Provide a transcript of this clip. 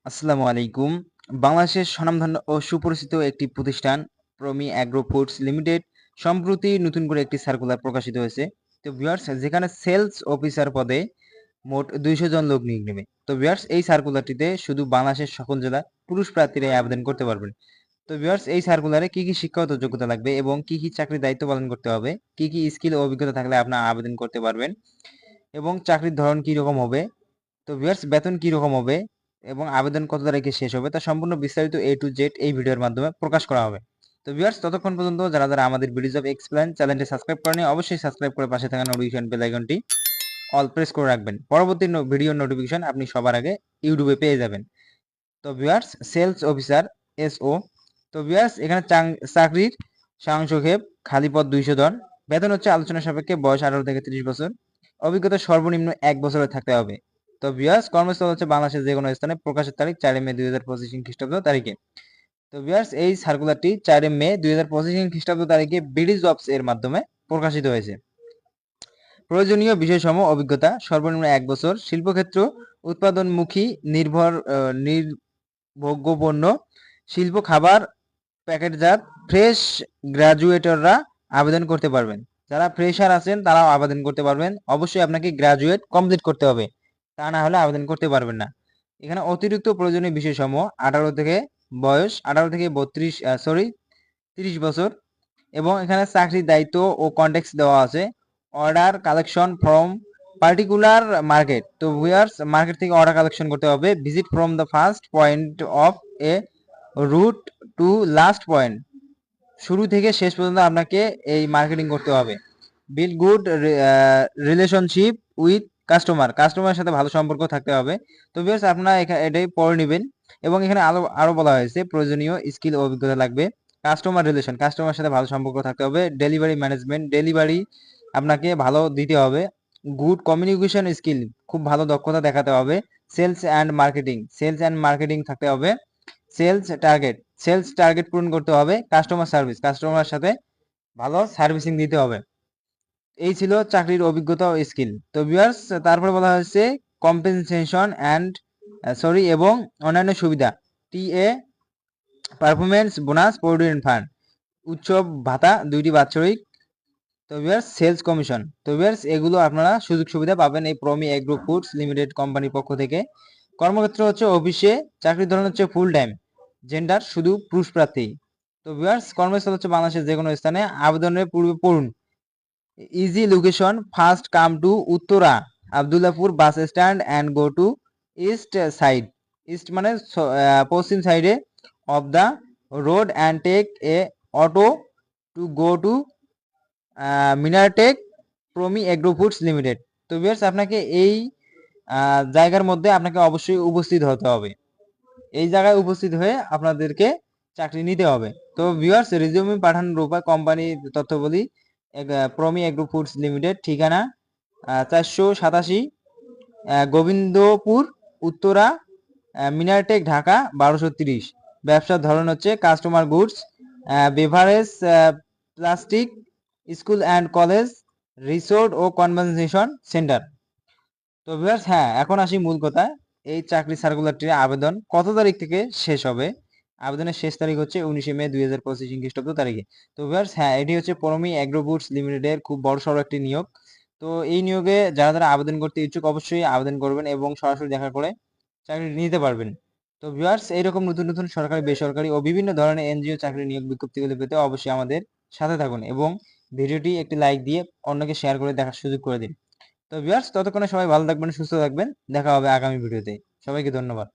আসসালামু আলাইকুম। বাংলাদেশের স্বনামধন্য ও সুপরিচিত একটি প্রতিষ্ঠান প্রমি অ্যাগ্রো ফুডস লিমিটেড সম্প্রতি নতুন করে একটি সার্কুলার প্রকাশিত হয়েছে। তো ভিউয়ার্স, যেখানে সেলস অফিসার পদে মোট 200 জন লোক নিয়োগ নেবে। তো ভিউয়ার্স, এই সার্কুলারটিতে শুধু বাংলাদেশের সকল জেলার পুরুষ প্রার্থীরাই আবেদন করতে পারবেন। তো ভিউয়ার্স, এই সার্কুলারে কি শিক্ষাগত যোগ্যতা লাগবে এবং কি চাকরির দায়িত্ব পালন করতে হবে, কি স্কিল ও অভিজ্ঞতা থাকলে আপনারা আবেদন করতে পারবেন এবং চাকরির ধরন কি রকম হবে, তো ভিউয়ার্স বেতন কি রকম হবে এবং আবেদন কত তারিখে শেষ হবে তা সম্পূর্ণ বিস্তারিত A to Z এই ভিডিওর মাধ্যমে প্রকাশ করা হবে। তো ভিউয়ার্স, ততক্ষণ পর্যন্ত যারা আমাদের ভিডিওস অফ এক্সপ্লেইন চ্যানেলটি সাবস্ক্রাইব করেনি অবশ্যই সাবস্ক্রাইব করে পাশে থাকা নোটিফিকেশন বেল আইকনটি অল প্রেস করে রাখবেন। পরবর্তী ভিডিওর নোটিফিকেশন আপনি সবার আগে ইউটিউবে পেয়ে যাবেন। তো ভিউয়ার্স, সেলস অফিসার SO। তো ভিউয়ার্স, এখানে চাকরির সারাংশক্ষেপ খালি পদ 200 জন। বেতন হচ্ছে আলোচনা সাপেক্ষে, বয়স 18 থেকে 30 বছর, অভিজ্ঞতা সর্বনিম্ন 1 বছরের থাকতে হবে। তো ভিউয়ার্স, কর্মস্থল হচ্ছে বাংলাদেশের যে কোনো স্থানে, প্রকাশের তারিখ 4 মে 2025 খ্রিস্টাব্দ তারিখে। তো ভিউয়ার্স, এই সার্কুলারটি 4 মে 2025 খ্রিস্টাব্দ তারিখে বিডি জবস এর মাধ্যমে প্রকাশিত হয়েছে। প্রয়োজনীয় বিষয়সমূহ: অভিজ্ঞতা সর্বনিম্ন 1 বছর, শিল্পক্ষেত্র উৎপাদনমুখী নির্ভরযোগ্য শিল্প, খাবার, প্যাকেটজাত, ফ্রেশ গ্রাজুয়েটররা আবেদন করতে পারবেন। যারা ফ্রেশার আছেন তারাও আবেদন করতে পারবেন। অবশ্যই আপনাকে গ্রাজুয়েট কমপ্লিট করতে হবে, তা না হলে আবেদন করতে পারবেন না। এখানে অতিরিক্ত প্রয়োজনীয় বিষয়সমূহ: 18 থেকে 30 বছর, এবং এখানে চাকরির দায়িত্ব ও কন্টেক্সট দেওয়া আছে। Order collection from particular market. তো ভিউয়ার্স, মার্কেট থেকে অর্ডার কালেকশন করতে হবে। Visit from the first point of a route to last point. শুরু থেকে শেষ পর্যন্ত আপনাকে এই মার্কেটিং করতে হবে। বিল্ড গুড রিলেশনশিপ উইথ কাস্টমারের সাথে ভালো সম্পর্ক থাকতে হবে। তো ভিউয়ার্স, আপনারা এটাই পড়ে নেবেন। এবং এখানে আরো বলা হয়েছে প্রয়োজনীয় স্কিল ও অভিজ্ঞতা লাগবে। কাস্টমারের সাথে ভালো সম্পর্ক থাকতে হবে। ডেলিভারি ম্যানেজমেন্ট, ডেলিভারি আপনাকে ভালো দিতে হবে। গুড কমিউনিকেশন স্কিল, খুব ভালো দক্ষতা দেখাতে হবে। সেলস অ্যান্ড মার্কেটিং থাকতে হবে। সেলস টার্গেট পূরণ করতে হবে। কাস্টমার সাথে ভালো সার্ভিসিং দিতে হবে। এই ছিল চাকরির অভিজ্ঞতা ও স্কিল। তো ভিউয়ার্স, তারপরে বলা হয়েছে কম্পেনসেশন এবং অন্যান্য সুবিধা। TA performance bonus, provident fund, উৎসব ভাতা 2টি বাৎসরিক। তো ভিউয়ার্স, সেলস কমিশন। তো ভিউয়ার্স, এগুলো আপনারা সুযোগ সুবিধা পাবেন এই প্রমি এগ্রো ফুডস লিমিটেড কোম্পানির পক্ষ থেকে। কর্মক্ষেত্র হচ্ছে অফিসে, চাকরির ধরন হচ্ছে ফুল টাইম, জেন্ডার শুধু পুরুষ প্রার্থী। তো ভিউয়ার্স, কর্মস্থল হচ্ছে বাংলাদেশের যে কোনো স্থানে। আবেদনের পূর্বে পড়ুন। Easy location: first come to Uttara Abdullahpur bus stand and go to east side. East মানে পশ্চিম সাইডে of the road and take a auto to go to Minartech Promi agro foods limited. তো ভিউয়ার্স, আপনাকে এই জায়গার মধ্যে আপনাকে অবশ্যই উপস্থিত হতে হবে। এই জায়গায় উপস্থিত হয়ে আপনাদেরকে চাকরি নিতে হবে। তো ভিউয়ার্স, রিজিউমি পাঠানোর উপায়, কোম্পানির তথ্যাবলী: প্রমি এগ্রো ফুডস লিমিটেড, ঠিকানা 487 গোবিন্দপুর, উত্তরা, মিনারটেক, ঢাকা 1230। ব্যবসার ধরন হচ্ছে customer goods, beverage, plastic, school and college, resort ও কনভেনশন সেন্টার। তো ভিউয়ার্স, হ্যাঁ, এখন আসি মূল কথা। এই চাকরি সার্কুলারটির আবেদন কত তারিখ থেকে শেষ হবে? আবেদনের শেষ তারিখ হচ্ছে 19 মে 2025 খ্রিস্টাব্দ তারিখে। তো ভিউয়ার্স, হ্যাঁ, এটি হচ্ছে প্রমি এগ্রো ফুডস লিমিটেডের খুব বড়সড় একটি নিয়োগ। তো এই নিয়োগে যারা আবেদন করতে ইচ্ছুক অবশ্যই আবেদন করবেন এবং সরাসরি দেখা করে চাকরি নিতে পারবেন। তো ভিউয়ার্স, এইরকম নতুন সরকারি, বেসরকারি ও বিভিন্ন ধরনের এনজিও চাকরি নিয়োগ বিজ্ঞপ্তিগুলো পেতে অবশ্যই আমাদের সাথে থাকুন এবং ভিডিওটি একটি লাইক দিয়ে অন্যকে শেয়ার করে দেখার সুযোগ করে দিন। তো ভিউয়ার্স, ততক্ষণে সবাই ভালো থাকবেন, সুস্থ থাকবেন। দেখা হবে আগামী ভিডিওতে। সবাইকে ধন্যবাদ।